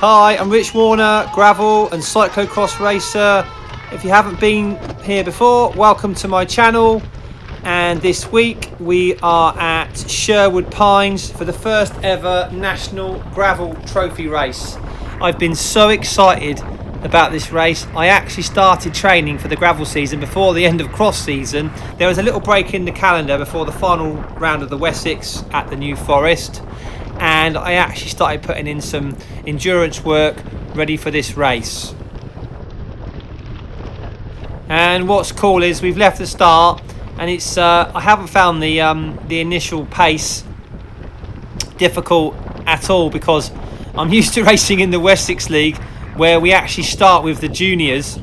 Hi, I'm Rich Warner, gravel and cyclocross racer. If you haven't been here before, welcome to my channel. And this week we are at Sherwood Pines for the first ever National Gravel Trophy race. I've been so excited about this race. I actually started training for the gravel season before the end of cross season. There was a little break in the calendar before the final round of the Wessex at the New Forest, and I actually started putting in some endurance work ready for this race. And what's cool is we've left the start, and it's I haven't found the initial pace difficult at all, because I'm used to racing in the Wessex League where we actually start with the juniors,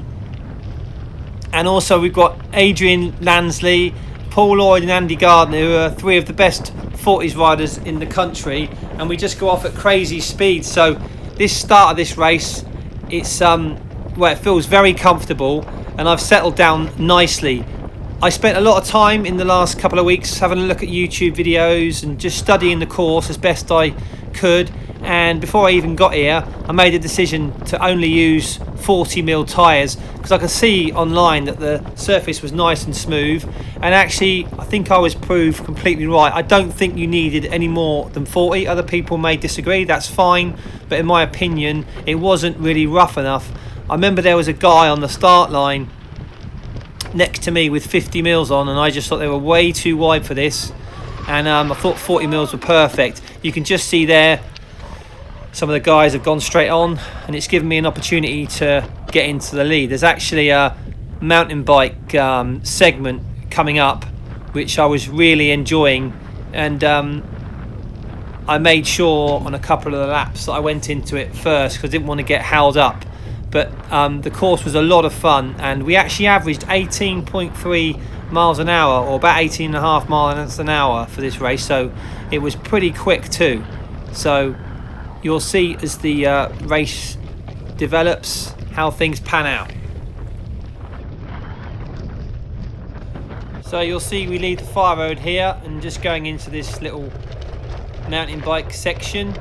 and also we've got Adrian Lansley, Paul Lloyd and Andy Gardner, who are three of the best 40s riders in the country, and we just go off at crazy speed. So this start of this race, it's well, it feels very comfortable and I've settled down nicely. I spent a lot of time in the last couple of weeks having a look at YouTube videos and just studying the course as best I could, and before I even got here I made a decision to only use 40mm tyres, because I could see online that the surface was nice and smooth, and actually I think I was proved completely right. I don't think you needed any more than 40. Other people may disagree, that's fine, but in my opinion it wasn't really rough enough. I remember there was a guy on the start line next to me with 50mm on, and I just thought they were way too wide for this, and I thought 40mm were perfect. You can just see there some of the guys have gone straight on, and it's given me an opportunity to get into the lead. There's actually a mountain bike segment coming up which I was really enjoying, and I made sure on a couple of the laps that I went into it first because I didn't want to get held up. But the course was a lot of fun, and we actually averaged 18.3 miles an hour, or about 18.5 miles an hour for this race, so it was pretty quick too. So you'll see as the race develops how things pan out. So you'll see we leave the fire road here and just going into this little mountain bike section.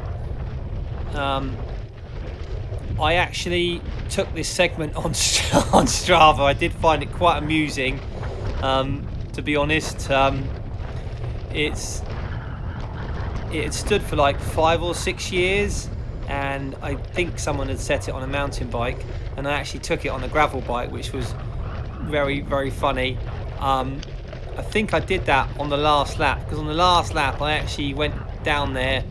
I actually took this segment on Strava. I did find it quite amusing, to be honest. It had stood for like 5 or 6 years, and I think someone had set it on a mountain bike, and I actually took it on a gravel bike, which was very, very funny. I think I did that on the last lap, because on the last lap I actually went down there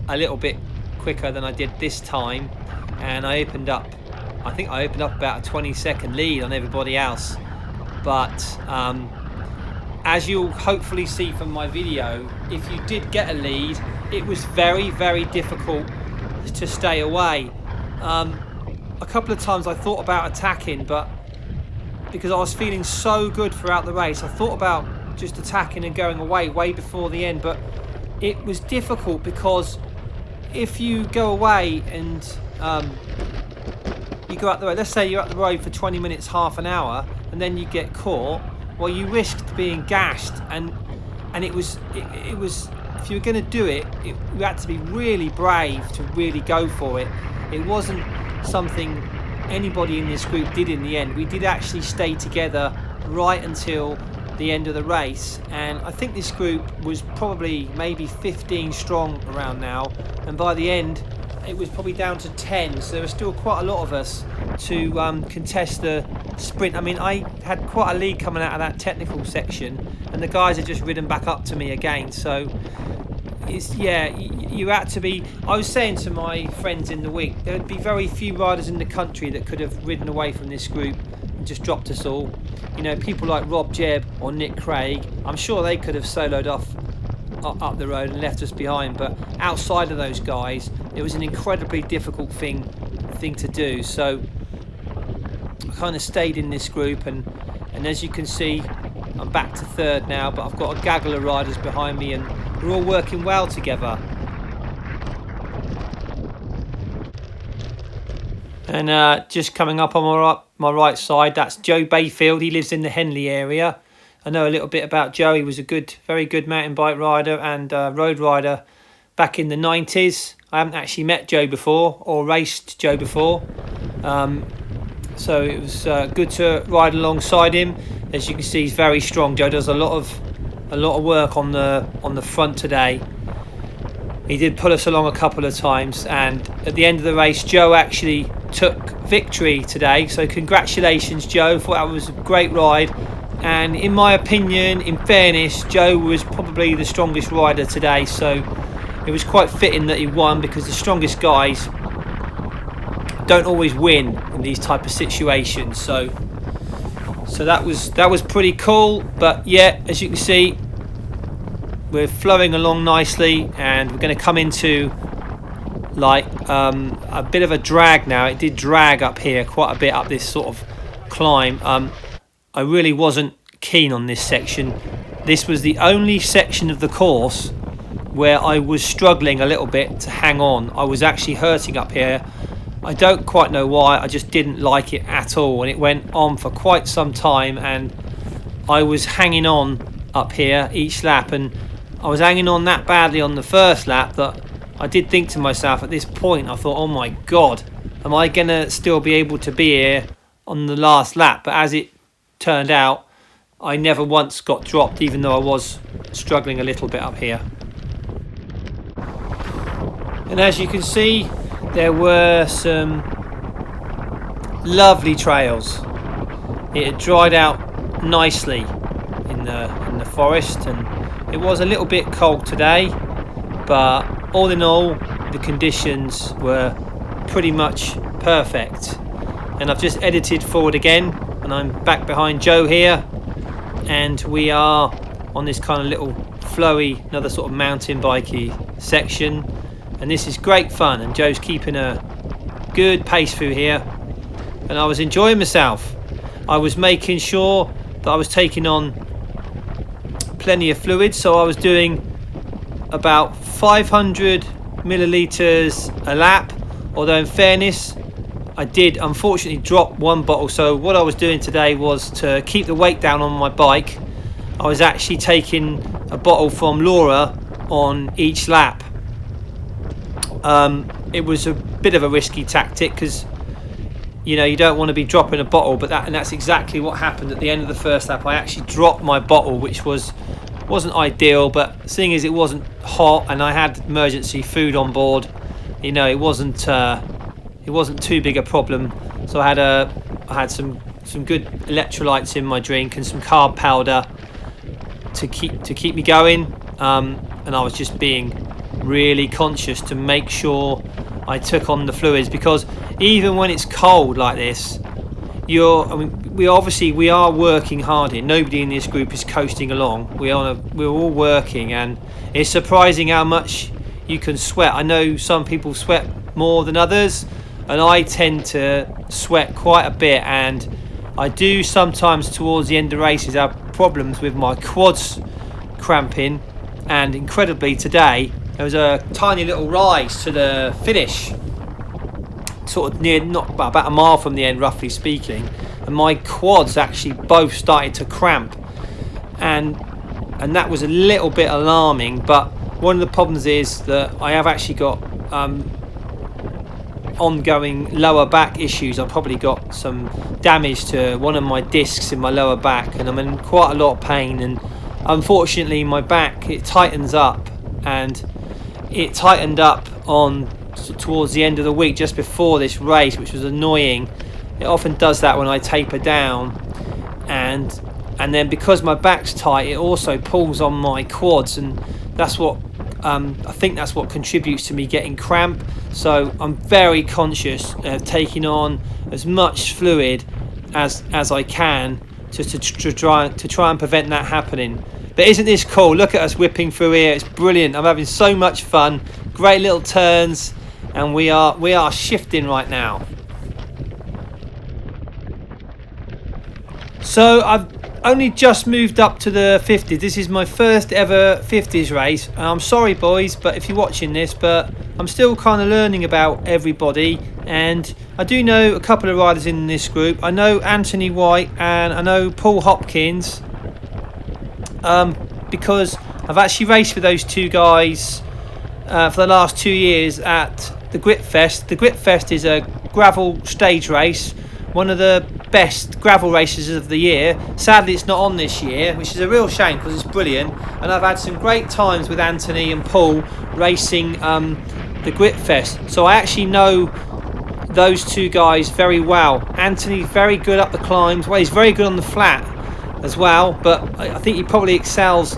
a little bit quicker than I did this time, and I opened up about a 20-second lead on everybody else. But as you'll hopefully see from my video, if you did get a lead, it was very, very difficult to stay away. A couple of times I thought about attacking, but because I was feeling so good throughout the race, I thought about just attacking and going away way before the end. But it was difficult, because if you go away and you go up the road, let's say you're up the road for 20 minutes, half an hour, and then you get caught, well, you risked being gashed, and it was if you were going to do it, you had to be really brave to really go for it. It wasn't something anybody in this group did in the end. We did actually stay together right until the end of the race, and I think this group was probably maybe 15 strong around now, and by the end it was probably down to 10, so there was still quite a lot of us to contest the sprint. I mean, I had quite a lead coming out of that technical section, and the guys had just ridden back up to me again. So it's, yeah, you had to be. I was saying to my friends in the week, there would be very few riders in the country that could have ridden away from this group and just dropped us all. You know, people like Rob Jebb or Nick Craig, I'm sure they could have soloed off up the road and left us behind, but outside of those guys it was an incredibly difficult thing to do. So I kind of stayed in this group, and as you can see, I'm back to third now, but I've got a gaggle of riders behind me, and we're all working well together. And just coming up on my right side, that's Joe Bayfield. He lives in the Henley area. I know a little bit about Joe. He was a very good mountain bike rider and road rider back in the 90s. I haven't actually met Joe before or raced Joe before, so it was good to ride alongside him. As you can see, he's very strong. Joe does a lot of work on the front today. He did pull us along a couple of times, and at the end of the race, Joe actually took victory today. So congratulations, Joe. Thought that was a great ride, and in my opinion, in fairness, Joe was probably the strongest rider today. So it was quite fitting that he won, because the strongest guys don't always win in these type of situations. So that was pretty cool. But yeah, as you can see, we're flowing along nicely, and we're going to come into like a bit of a drag now. It did drag up here quite a bit up this sort of climb. I really wasn't keen on this section. This was the only section of the course where I was struggling a little bit to hang on. I was actually hurting up here. I don't quite know why. I just didn't like it at all, and it went on for quite some time, and I was hanging on up here each lap, and I was hanging on that badly on the first lap that I did think to myself at this point, I thought, oh my god, am I gonna still be able to be here on the last lap? But as it turned out, I never once got dropped, even though I was struggling a little bit up here. And as you can see, there were some lovely trails. It had dried out nicely in the forest, and it was a little bit cold today, but all in all, the conditions were pretty much perfect. And I've just edited forward again, and I'm back behind Joe here, and we are on this kind of little flowy, another sort of mountain bikey section, and this is great fun, and Joe's keeping a good pace through here, and I was enjoying myself. I was making sure that I was taking on plenty of fluid, so I was doing about 500 millilitres a lap, although in fairness I did unfortunately drop one bottle. So what I was doing today was, to keep the weight down on my bike, I was actually taking a bottle from Laura on each lap. It was a bit of a risky tactic, because you know, you don't want to be dropping a bottle, but that's exactly what happened at the end of the first lap. I actually dropped my bottle, which wasn't ideal, but seeing as it wasn't hot and I had emergency food on board, you know, it wasn't too big a problem. So I had some good electrolytes in my drink and some carb powder to keep me going, and I was just being really conscious to make sure I took on the fluids, because even when it's cold like this, we are working hard here. Nobody in this group is coasting along. We're all working, and it's surprising how much you can sweat. I know some people sweat more than others, and I tend to sweat quite a bit, and I do sometimes towards the end of races have problems with my quads cramping, and incredibly today there was a tiny little rise to the finish, sort of near, not about a mile from the end roughly speaking, and my quads actually both started to cramp, and that was a little bit alarming. But one of the problems is that I have actually got ongoing lower back issues. I've probably got some damage to one of my discs in my lower back, and I'm in quite a lot of pain, and unfortunately my back, it tightens up, and it tightened up on towards the end of the week just before this race, which was annoying. It often does that when I taper down, and then because my back's tight, it also pulls on my quads, and that's what I think that's what contributes to me getting cramp. So I'm very conscious of taking on as much fluid as I can to try and prevent that happening. But isn't this cool? Look at us whipping through here. It's brilliant. I'm having so much fun. Great little turns, and we are shifting right now. So I've only just moved up to the 50s. This is my first ever 50s race. I'm sorry boys, but if you're watching this, but I'm still kind of learning about everybody, and I do know a couple of riders in this group. I know Anthony White and I know Paul Hopkins, because I've actually raced with those two guys for the last 2 years at the Grit Fest. The Grit Fest is a gravel stage race, one of the best gravel races of the year. Sadly, it's not on this year, which is a real shame because it's brilliant. And I've had some great times with Anthony and Paul racing the Grit Fest. So I actually know those two guys very well. Anthony's very good up the climbs. Well, he's very good on the flat as well, but I think he probably excels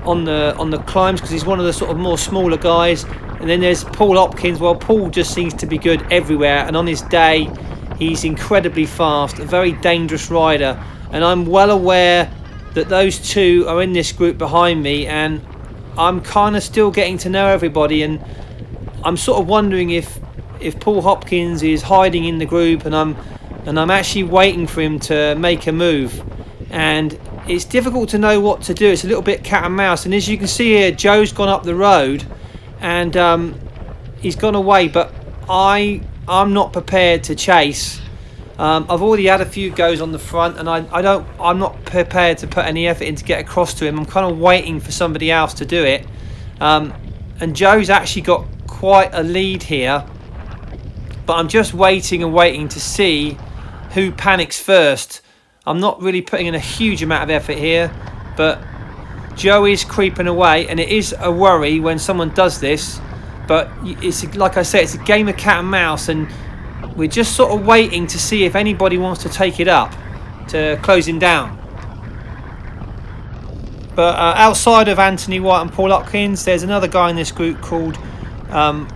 on the climbs because he's one of the sort of more smaller guys. And then there's Paul Hopkins. Well, Paul just seems to be good everywhere, and on his day he's incredibly fast, a very dangerous rider. And I'm well aware that those two are in this group behind me, and I'm kind of still getting to know everybody, and I'm sort of wondering if Paul Hopkins is hiding in the group, and I'm actually waiting for him to make a move. And it's difficult to know what to do. It's a little bit cat and mouse. And as you can see here, Joe's gone up the road and he's gone away, but I'm not prepared to chase. I've already had a few goes on the front, and I'm not prepared to put any effort in to get across to him. I'm kind of waiting for somebody else to do it. And Joe's actually got quite a lead here, but I'm just waiting and waiting to see who panics first. I'm not really putting in a huge amount of effort here, but Joe is creeping away, and it is a worry when someone does this. But it's like I said, it's a game of cat and mouse, and we're just sort of waiting to see if anybody wants to take it up to close him down. But outside of Anthony White and Paul Hopkins, there's another guy in this group called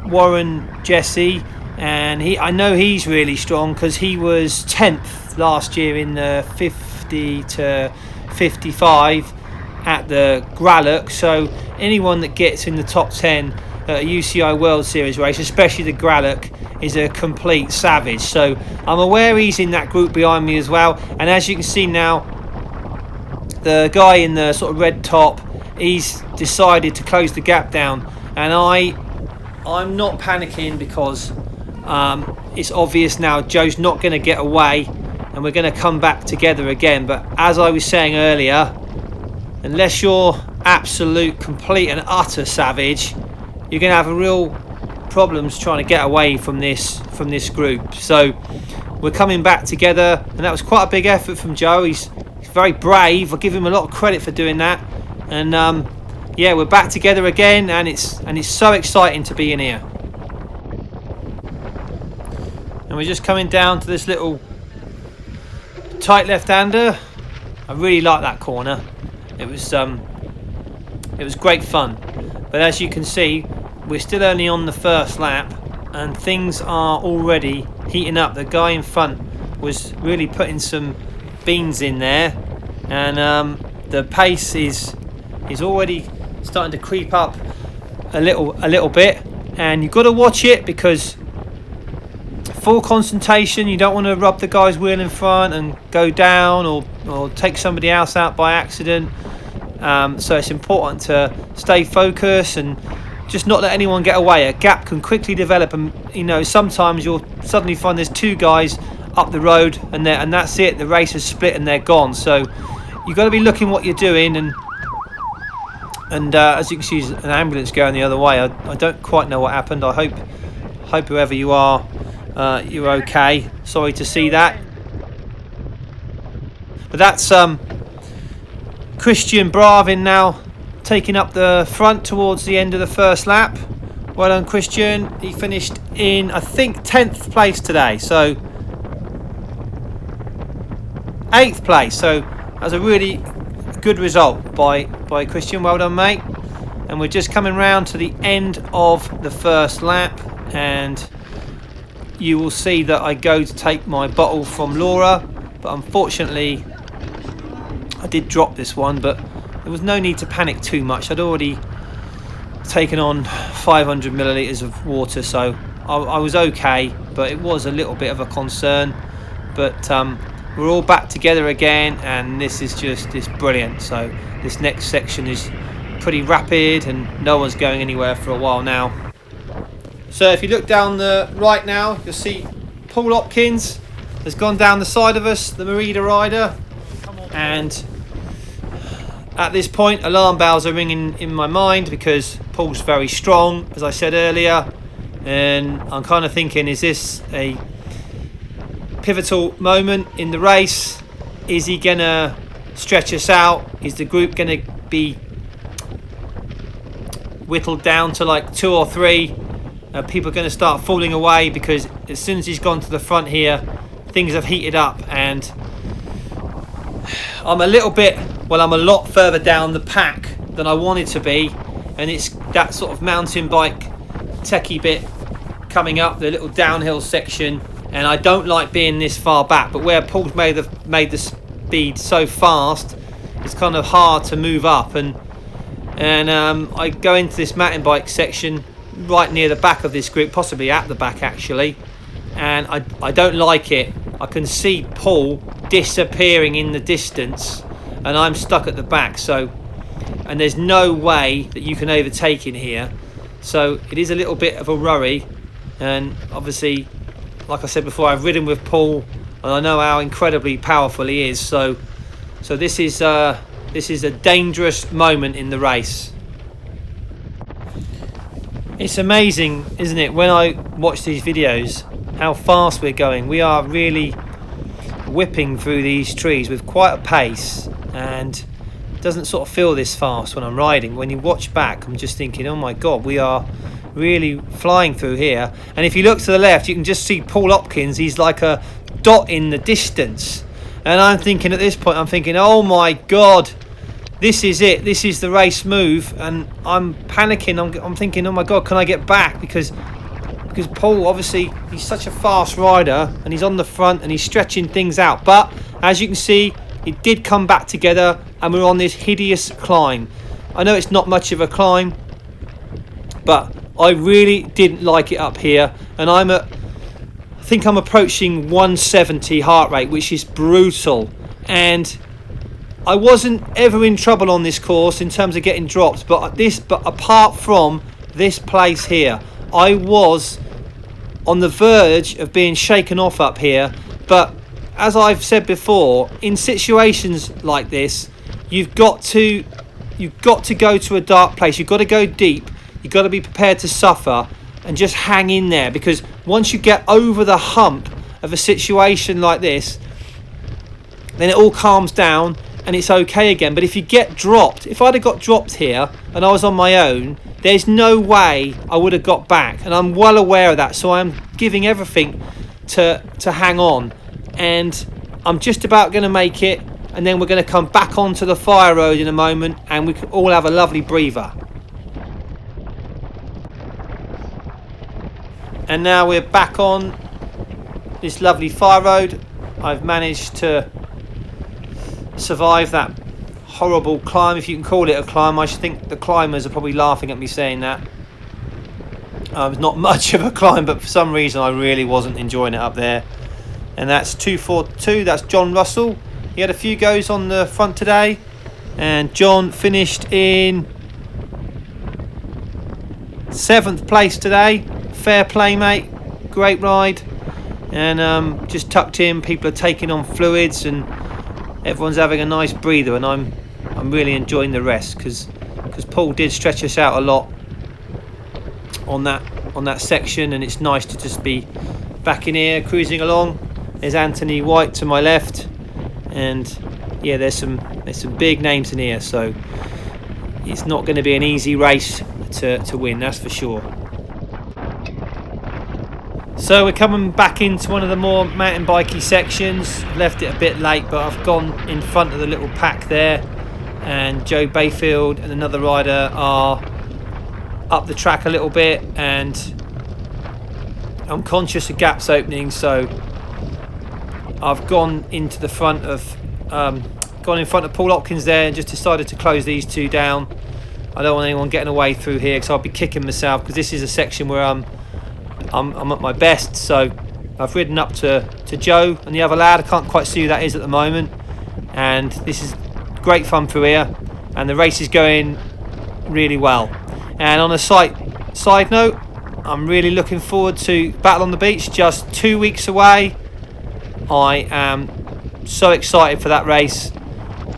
Warren Jesse, and I know he's really strong because he was 10th last year in the 50 to 55 at the Gralloch. So anyone that gets in the top 10 at a UCI World Series race, especially the Gralloch, is a complete savage. So I'm aware he's in that group behind me as well. And as you can see now, the guy in the sort of red top, he's decided to close the gap down, and I'm not panicking because it's obvious now Joe's not going to get away, and we're going to come back together again. But as I was saying earlier, unless you're absolute, complete and utter savage, you're going to have real problems trying to get away from this group. So we're coming back together, and that was quite a big effort from Joe. He's very brave. I give him a lot of credit for doing that. And yeah, we're back together again, and it's so exciting to be in here. And we're just coming down to this little tight left-hander. I really like that corner. It was great fun. But as you can see, we're still only on the first lap, and things are already heating up. The guy in front was really putting some beans in there, and the pace is already starting to creep up a little bit. And you've got to watch it because full concentration. You don't want to rub the guy's wheel in front and go down or take somebody else out by accident. So it's important to stay focused and just not let anyone get away. A gap can quickly develop, and you know, sometimes you'll suddenly find there's two guys up the road, and that's it. The race is split and they're gone. So you've got to be looking what you're doing. And as you can see, there's an ambulance going the other way. I don't quite know what happened. I hope whoever you are, you're okay. Sorry to see that. But that's Christian Bravin now taking up the front towards the end of the first lap. Well done, Christian. He finished in, I think, 10th place today. So 8th place. So that was a really good result by Christian. Well done, mate. And we're just coming round to the end of the first lap, and you will see that I go to take my bottle from Laura, but unfortunately I did drop this one. But there was no need to panic too much. I'd already taken on 500 millilitres of water, so I was okay, but it was a little bit of a concern. But we're all back together again, and this is brilliant. So this next section is pretty rapid, and no one's going anywhere for a while now. So if you look down the right now, you'll see Paul Hopkins has gone down the side of us, the Merida rider, and At this point, alarm bells are ringing in my mind because Paul's very strong, as I said earlier, and I'm kind of thinking, is this a pivotal moment in the race? Is he gonna stretch us out? Is the group gonna be whittled down to like 2 or 3? People are going to start falling away because as soon as he's gone to the front here, things have heated up, and I'm a lot further down the pack than I wanted to be, and it's that sort of mountain bike techie bit coming up, the little downhill section, and I don't like being this far back, but where Paul's made the speed so fast, it's kind of hard to move up, and I go into this mountain bike section right near the back of this group, possibly at the back actually, and I don't like it. I can see Paul disappearing in the distance and I'm stuck at the back, and there's no way that you can overtake in here, so it is a little bit of a worry. And obviously, like I said before, I've ridden with Paul and I know how incredibly powerful he is, so this is a dangerous moment in the race. It's amazing, isn't it, when I watch these videos, how fast we're going. We are really whipping through these trees with quite a pace, and it doesn't sort of feel this fast when I'm riding. When you watch back, I'm just thinking, oh my God, we are really flying through here. And if you look to the left, you can just see Paul Hopkins. He's like a dot in the distance. And I'm thinking at this point, oh my God, this is it. This is the race move, and I'm panicking. I'm thinking, oh my God, can I get back? Because Paul, obviously, he's such a fast rider, and he's on the front, and he's stretching things out. But as you can see, it did come back together, and we're on this hideous climb. I know it's not much of a climb, but I really didn't like it up here, and I think I'm approaching 170 heart rate, which is brutal. And I wasn't ever in trouble on this course in terms of getting dropped, but apart from this place here, I was on the verge of being shaken off up here. But as I've said before, in situations like this, you've got to go to a dark place. You've got to go deep. You've got to be prepared to suffer and just hang in there, because once you get over the hump of a situation like this, then it all calms down and it's okay again. But if you get dropped, if I'd have got dropped here and I was on my own, there's no way I would have got back, and I'm well aware of that. So I'm giving everything to hang on, and I'm just about going to make it, and then we're going to come back onto the fire road in a moment, and we can all have a lovely breather. And now we're back on this lovely fire road. I've managed to survive that horrible climb, if you can call it a climb. I think the climbers are probably laughing at me saying that. It's not much of a climb, but for some reason I really wasn't enjoying it up there. And that's 242. That's John Russell. He had a few goes on the front today, and John finished in 7th place today. Fair play, mate. Great ride. And just tucked in. People are taking on fluids, and everyone's having a nice breather, and I'm really enjoying the rest, because Paul did stretch us out a lot on that section, and it's nice to just be back in here cruising along. There's Anthony White to my left, and yeah, there's some big names in here, so it's not going to be an easy race to win, that's for sure. So we're coming back into one of the more mountain bikey sections. I've left it a bit late, but I've gone in front of the little pack there, and Joe Bayfield and another rider are up the track a little bit, and I'm conscious of gaps opening, so I've gone into the front of Paul Hopkins there, and just decided to close these two down. I don't want anyone getting away through here, because I'll be kicking myself, because this is a section where I'm at my best. So I've ridden up to Joe and the other lad. I can't quite see who that is at the moment, and this is great fun through here, and the race is going really well. And on a side note, I'm really looking forward to Battle on the Beach, just 2 weeks away. I am so excited for that race.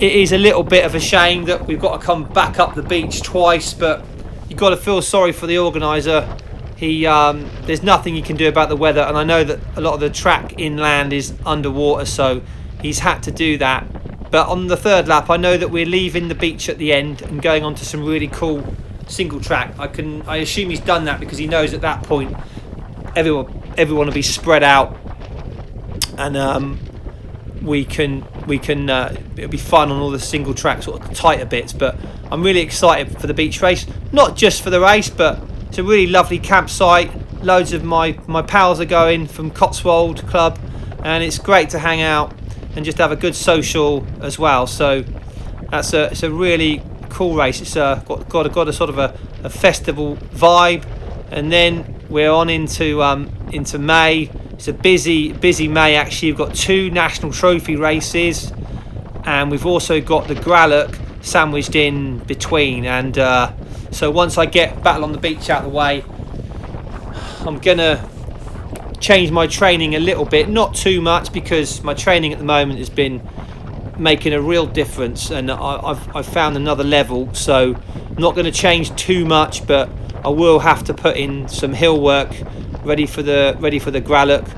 it is a little bit of a shame that we've got to come back up the beach twice, but you've got to feel sorry for the organiser. There's nothing he can do about the weather, and I know that a lot of the track inland is underwater, so he's had to do that. But on the third lap, I know that we're leaving the beach at the end and going on to some really cool single track. I assume he's done that because he knows at that point everyone will be spread out, and we can it'll be fun on all the single track sort of tighter bits. But I'm really excited for the beach race, not just for the race, but it's a really lovely campsite. Loads of my pals are going from Cotswold Club, and it's great to hang out and just have a good social as well. So it's a really cool race. It's got a sort of a festival vibe, and then we're on into May. It's a busy May actually. We've got 2 national trophy races, and we've also got the Gralloch sandwiched in between. And so once I get Battle on the Beach out of the way, I'm gonna change my training a little bit, not too much, because my training at the moment has been making a real difference, and I've found another level. So I'm not going to change too much, but I will have to put in some hill work ready for the Gralloch.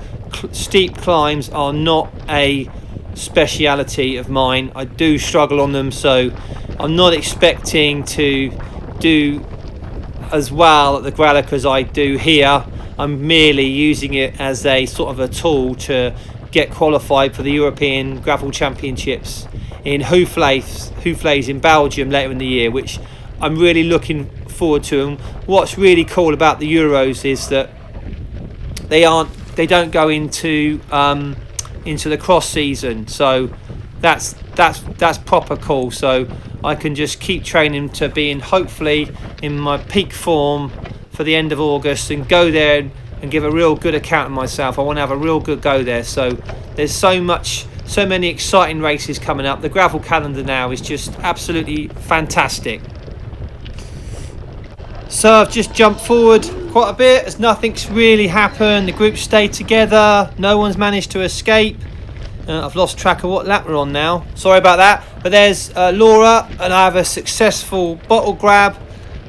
Steep climbs are not a speciality of mine. I do struggle on them, so I'm not expecting to do as well at the Gralloch as I do here. I'm merely using it as a sort of a tool to get qualified for the European Gravel Championships in Hoeflaes in Belgium later in the year, which I'm really looking forward to. And what's really cool about the Euros is that they don't go into the cross season, so that's proper cool. So I can just keep training to being hopefully in my peak form for the end of August and go there and give a real good account of myself. I want to have a real good go there. So there's so many exciting races coming up. The gravel calendar now is just absolutely fantastic. So I've just jumped forward quite a bit as nothing's really happened. The group stayed together. No one's managed to escape. I've lost track of what lap we're on now. Sorry about that. But there's Laura, and I have a successful bottle grab,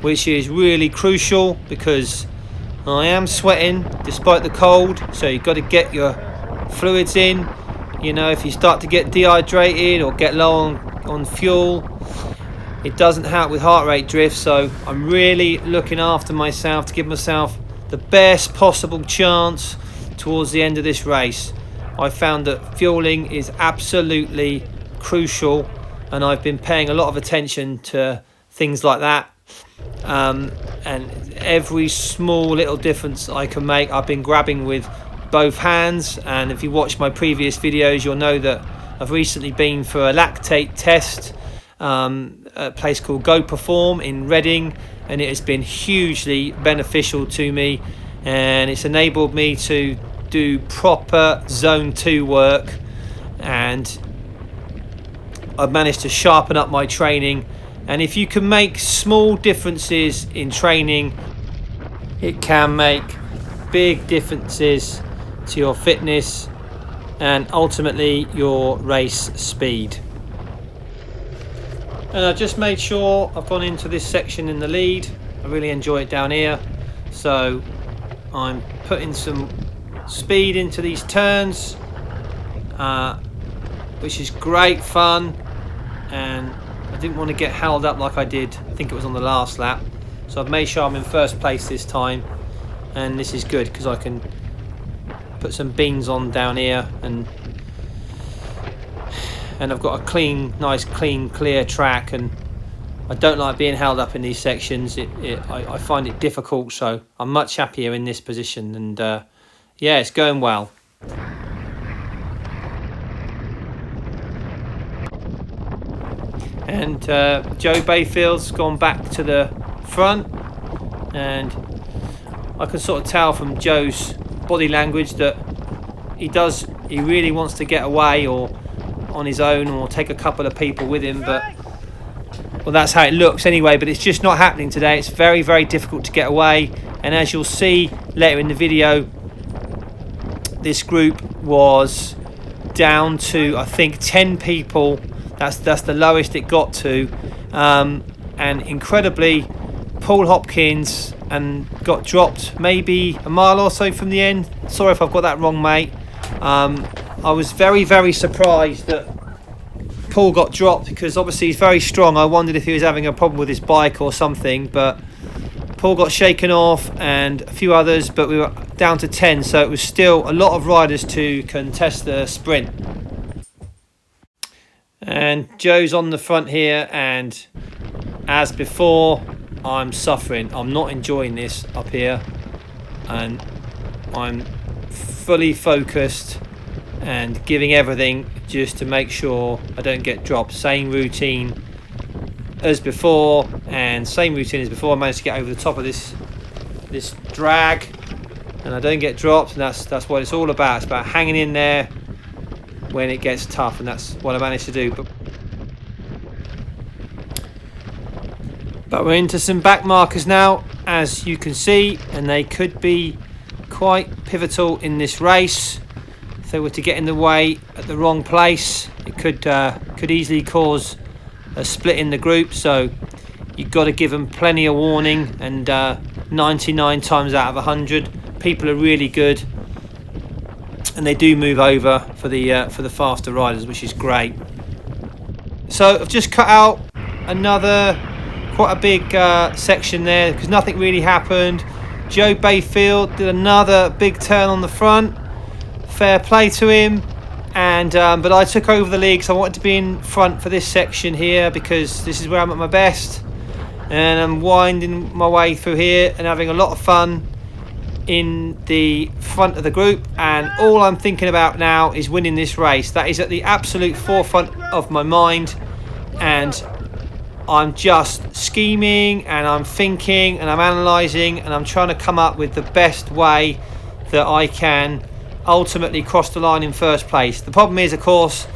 which is really crucial because I am sweating despite the cold. So you've got to get your fluids in. You know, if you start to get dehydrated or get low on fuel, it doesn't help with heart rate drift. So I'm really looking after myself to give myself the best possible chance towards the end of this race. I found that fueling is absolutely crucial, and I've been paying a lot of attention to things like that. And every small little difference I can make, I've been grabbing with both hands. And if you watch my previous videos, you'll know that I've recently been for a lactate test at a place called Go Perform in Reading, and it has been hugely beneficial to me, and it's enabled me to do proper zone 2 work, and I've managed to sharpen up my training. And if you can make small differences in training, it can make big differences to your fitness and ultimately your race speed. And I just made sure I've gone into this section in the lead. I really enjoy it down here, so I'm putting some speed into these turns, which is great fun, and I didn't want to get held up like I did, I think it was on the last lap. So I've made sure I'm in first place this time, and this is good because I can put some beans on down here, and I've got a nice clean clear track, and I don't like being held up in these sections. I find it difficult, so I'm much happier in this position, and yeah, it's going well. And Joe Bayfield's gone back to the front, and I can sort of tell from Joe's body language that he really wants to get away, or on his own, or take a couple of people with him, but well, that's how it looks anyway. But it's just not happening today. It's very, very difficult to get away, and as you'll see later in the video, this group was down to, I think, 10 people That's the lowest it got to, and incredibly, Paul Hopkins and got dropped maybe a mile or so from the end. Sorry if I've got that wrong, mate. I was very surprised that Paul got dropped, because obviously he's very strong. I wondered if he was having a problem with his bike or something, but Paul got shaken off and a few others, but we were down to 10, so it was still a lot of riders to contest the sprint. And Joe's on the front here, and as before, I'm suffering. I'm not enjoying this up here, and I'm fully focused and giving everything just to make sure I don't get dropped. Same routine as before, and same routine as before. I managed to get over the top of this drag, and I don't get dropped, and that's what it's all about. It's about hanging in there when it gets tough, and that's what I managed to do. But we're into some back markers now, as you can see, and they could be quite pivotal in this race. If they were to get in the way at the wrong place, it could easily cause a split in the group. So you've got to give them plenty of warning, and 99 times out of 100, people are really good, and they do move over for the faster riders, which is great. So I've just cut out another quite a big section there, because nothing really happened. Joe Bayfield did another big turn on the front. Fair play to him, and but I took over the lead, so I wanted to be in front for this section here, because this is where I'm at my best, and I'm winding my way through here and having a lot of fun in the front of the group. And all I'm thinking about now is winning this race. That is at the absolute forefront of my mind, and I'm just scheming, and I'm thinking, and I'm analysing, and I'm trying to come up with the best way that I can ultimately cross the line in first place. The problem is, of course,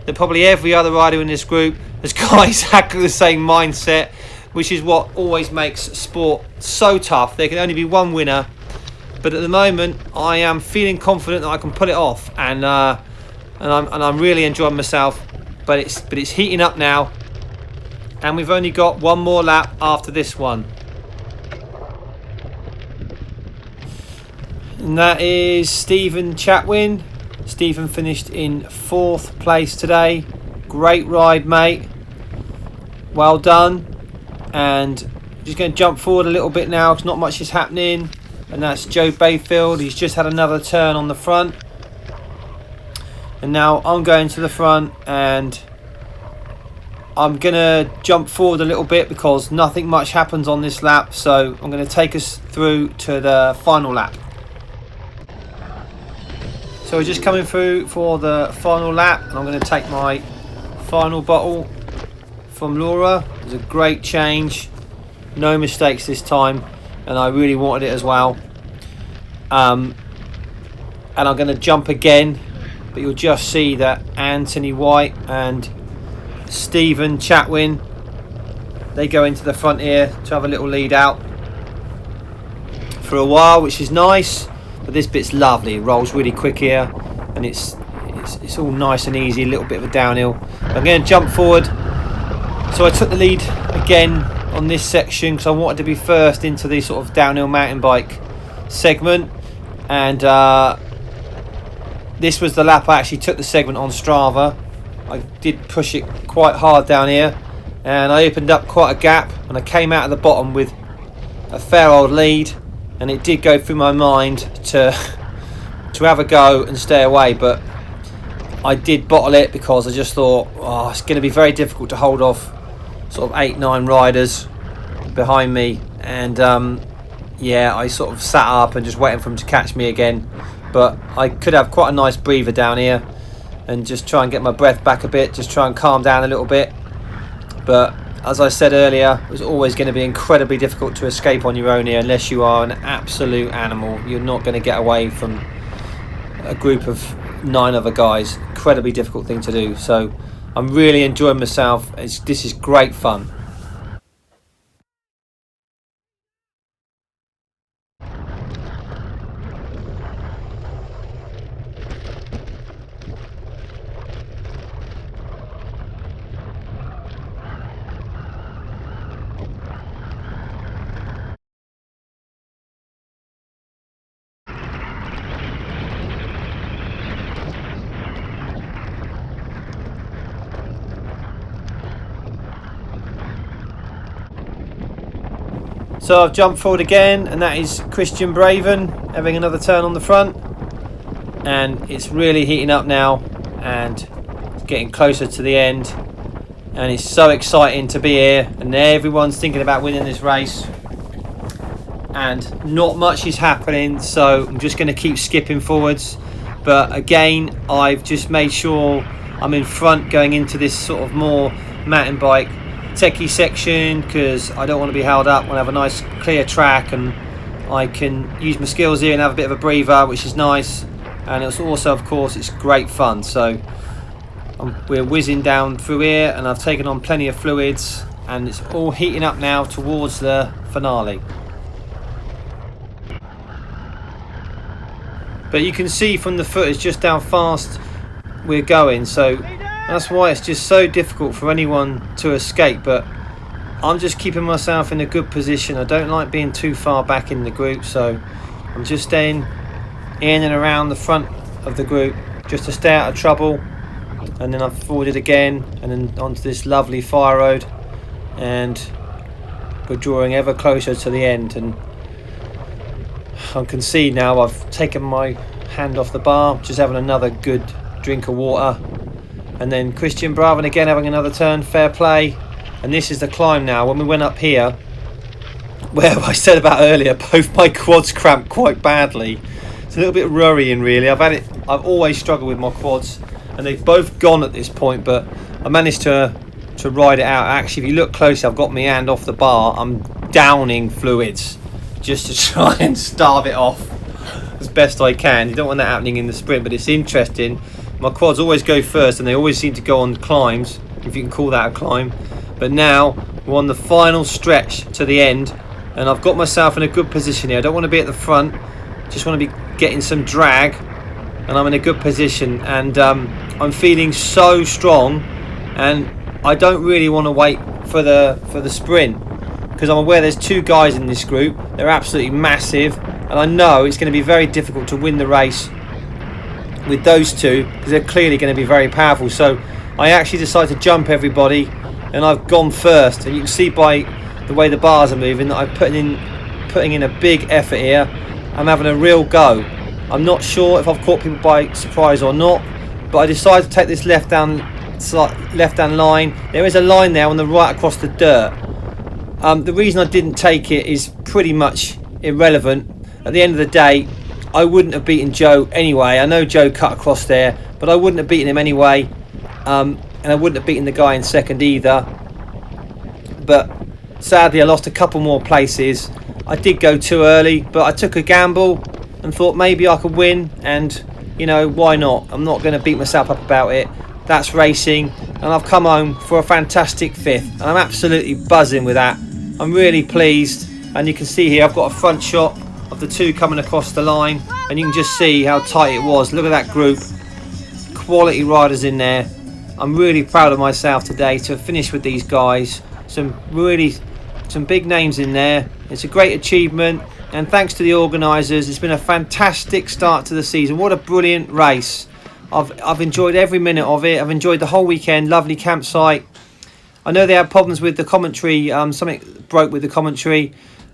that probably every other rider in this group has got exactly the same mindset, which is what always makes sport so tough. There can only be one winner, but at the moment I am feeling confident that I can pull it off, and I'm really enjoying myself. But it's heating up now, and we've only got one more lap after this one. And that is Stephen Chatwin. Stephen finished in 4th place today. Great ride, mate. Well done. And I'm just going to jump forward a little bit now, because not much is happening. And that's Joe Bayfield. He's just had another turn on the front. And now I'm going to the front, and I'm going to jump forward a little bit because nothing much happens on this lap. So I'm going to take us through to the final lap. So we're just coming through for the final lap, and I'm going to take my final bottle from Laura. It was a great change, no mistakes this time, and I really wanted it as well. And I'm going to jump again, but you'll just see that Anthony White and Stephen Chatwin, they go into the front here to have a little lead out for a while, which is nice. But this bit's lovely. It rolls really quick here, and it's all nice and easy. A little bit of a downhill. I'm going to jump forward. So I took the lead again on this section because I wanted to be first into the sort of downhill mountain bike segment, and this was the lap I actually took the segment on Strava. I did push it quite hard down here, and I opened up quite a gap, and I came out of the bottom with a fair old lead. And it did go through my mind to have a go and stay away, but I did bottle it because I just thought, oh, it's going to be very difficult to hold off sort of 8-9 riders behind me. And yeah, I sort of sat up and just waiting for them to catch me again. But I could have quite a nice breather down here and just try and get my breath back a bit, just try and calm down a little bit. But as I said earlier, it was always going to be incredibly difficult to escape on your own here unless you are an absolute animal. You're not going to get away from a group of 9 other guys. Incredibly difficult thing to do. So I'm really enjoying myself. This is great fun. So I've jumped forward again, and that is Christian Braven having another turn on the front, and it's really heating up now and it's getting closer to the end, and it's so exciting to be here, and everyone's thinking about winning this race and not much is happening, so I'm just going to keep skipping forwards. But again, I've just made sure I'm in front going into this sort of more mountain bike techie section, because I don't want to be held up. I want to have a nice clear track and I can use my skills here and have a bit of a breather, which is nice. And it's also, of course, it's great fun. So we're whizzing down through here, and I've taken on plenty of fluids, and it's all heating up now towards the finale. But you can see from the footage just how fast we're going, so that's why it's just so difficult for anyone to escape. But I'm just keeping myself in a good position. I don't like being too far back in the group, so I'm just staying in and around the front of the group just to stay out of trouble. And then I've forwarded again and then onto this lovely fire road, and we're drawing ever closer to the end. And I can see now I've taken my hand off the bar, just having another good drink of water. And then Christian Braven again having another turn, fair play. And this is the climb now. When we went up here, where I said about earlier, both my quads cramped quite badly. It's a little bit worrying really. I've always struggled with my quads, and they've both gone at this point, but I managed to ride it out. Actually, if you look closely, I've got my hand off the bar. I'm downing fluids just to try and starve it off as best I can. You don't want that happening in the sprint, but it's interesting. My quads always go first, and they always seem to go on climbs, if you can call that a climb. But now we're on the final stretch to the end, and I've got myself in a good position here. I don't want to be at the front, just want to be getting some drag, and I'm in a good position, and I'm feeling so strong, and I don't really want to wait for the sprint, because I'm aware there's two guys in this group. They're absolutely massive, and I know it's going to be very difficult to win the race with those two, because they're clearly going to be very powerful. So I actually decided to jump everybody, and I've gone first, and you can see by the way the bars are moving that I'm putting in a big effort here. I'm having a real go. I'm not sure if I've caught people by surprise or not, but I decided to take this left hand line. There is a line there on the right across the dirt. The reason I didn't take it is pretty much irrelevant. At the end of the day, I wouldn't have beaten Joe anyway. I know Joe cut across there, but I wouldn't have beaten him anyway, and I wouldn't have beaten the guy in second either. But sadly I lost a couple more places. I did go too early, but I took a gamble and thought maybe I could win, and you know, why not? I'm not going to beat myself up about it. That's racing, and I've come home for a fantastic fifth, and I'm absolutely buzzing with that. I'm really pleased, and you can see here I've got a front shot of the two coming across the line, and you can just see how tight it was. Look at that group, quality riders in there. I'm really proud of myself today to have finished with these guys. Some big names in there. It's a great achievement, and thanks to the organisers, it's been a fantastic start to the season. What a brilliant race. I've enjoyed every minute of it. I've enjoyed the whole weekend. Lovely campsite. I know they had problems with the commentary, something broke with the commentary,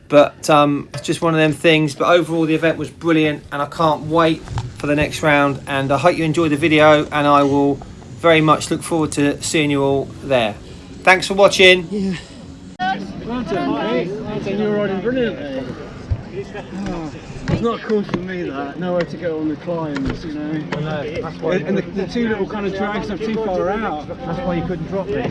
but it's just one of them things. But overall the event was brilliant, and I can't wait for the next round, and I hope you enjoyed the video, and I will very much look forward to seeing you all there. Thanks for watching. Yeah. Well done, mate. Well done, you were riding brilliantly. Oh, it's not cool for me that, nowhere to go on the climbs, you know. I know, that's why. And the two little kind of drags are too far out. That's why you couldn't drop it.